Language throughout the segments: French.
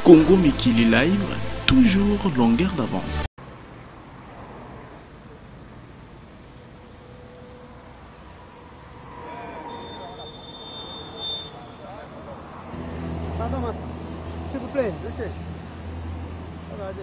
Congo Mikili Live, toujours longueur d'avance. Pardon, s'il vous plaît, monsieur. Regardez.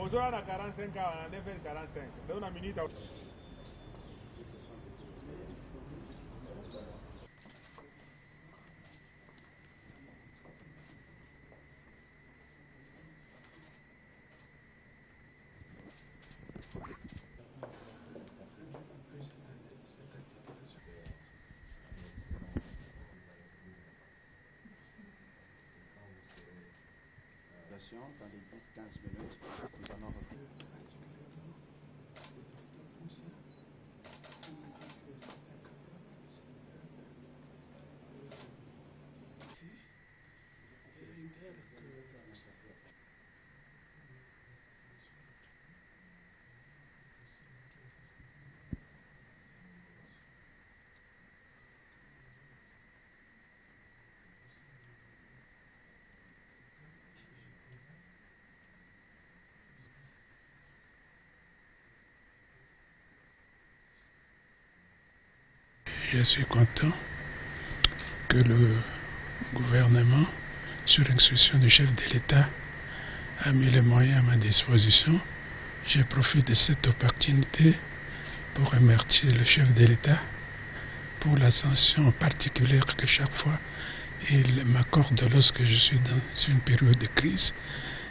Bonjour à 45 à 9h45. Donne une minute. Dans les 10-15 minutes, nous allons revenir. Je suis content que le gouvernement, sur l'instruction du chef de l'État, a mis les moyens à ma disposition. Je profite de cette opportunité pour remercier le chef de l'État pour l'attention particulière que chaque fois il m'accorde lorsque je suis dans une période de crise.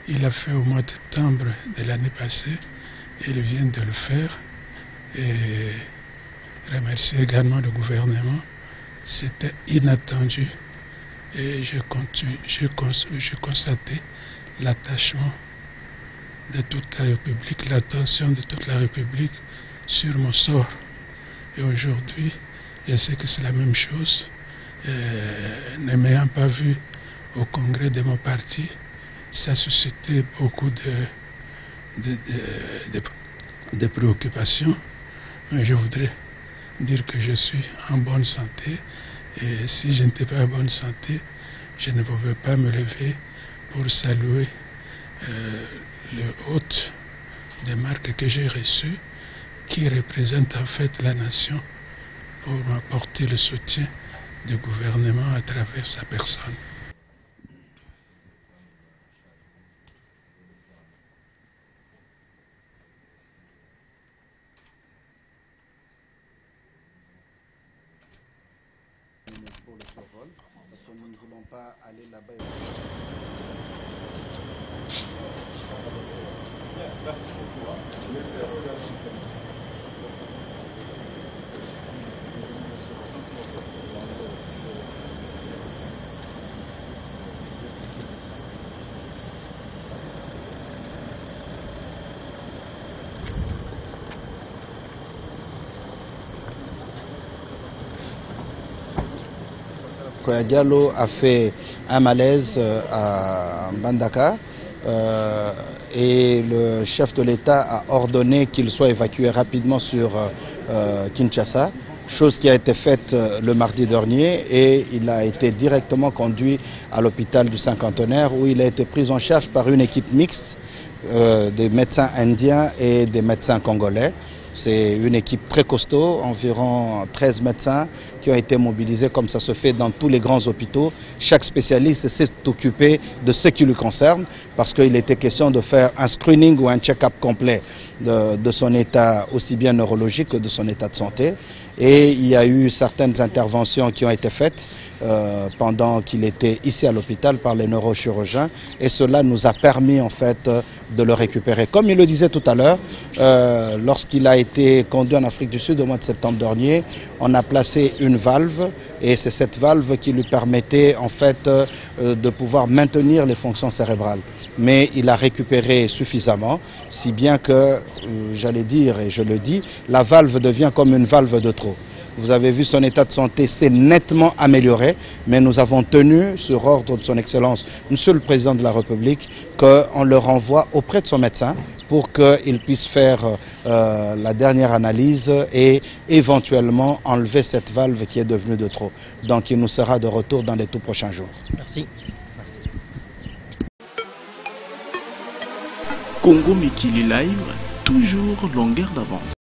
Il a fait au mois de septembre de l'année passée, et il vient de le faire. Et remercier également le gouvernement, c'était inattendu et j'ai constaté l'attachement de toute la République, l'attention de toute la République sur mon sort. Et aujourd'hui, je sais que c'est la même chose. Ne m'ayant pas vu au congrès de mon parti, ça a suscité beaucoup de préoccupations. Mais je voudrais dire que je suis en bonne santé, et si je n'étais pas en bonne santé, je ne pouvais pas me lever pour saluer le hôte des marques que j'ai reçues, qui représente en fait la nation, pour m'apporter le soutien du gouvernement à travers sa personne. Pour le survol, parce que nous ne voulons pas aller là-bas. Merci beaucoup. Diallo a fait un malaise à Mbandaka et le chef de l'État a ordonné qu'il soit évacué rapidement sur Kinshasa, chose qui a été faite le mardi dernier, et il a été directement conduit à l'hôpital du Cinquantenaire où il a été pris en charge par une équipe mixte des médecins indiens et des médecins congolais. C'est une équipe très costaud, environ 13 médecins qui ont été mobilisés comme ça se fait dans tous les grands hôpitaux. Chaque spécialiste s'est occupé de ce qui lui concerne parce qu'il était question de faire un screening ou un check-up complet de son état aussi bien neurologique que de son état de santé. Et il y a eu certaines interventions qui ont été faites pendant qu'il était ici à l'hôpital par les neurochirurgiens, et cela nous a permis en fait de le récupérer. Comme il le disait tout à l'heure, lorsqu'il a été conduit en Afrique du Sud au mois de septembre dernier, on a placé une valve, et c'est cette valve qui lui permettait en fait de pouvoir maintenir les fonctions cérébrales. Mais il a récupéré suffisamment, si bien que, j'allais dire et je le dis, la valve devient comme une valve de trop. Vous avez vu, son état de santé s'est nettement amélioré, mais nous avons tenu, sur ordre de son Excellence, Monsieur le Président de la République, qu'on le renvoie auprès de son médecin pour qu'il puisse faire la dernière analyse et éventuellement enlever cette valve qui est devenue de trop. Donc il nous sera de retour dans les tout prochains jours. Merci. Congo Mikili Live, toujours longueur d'avance.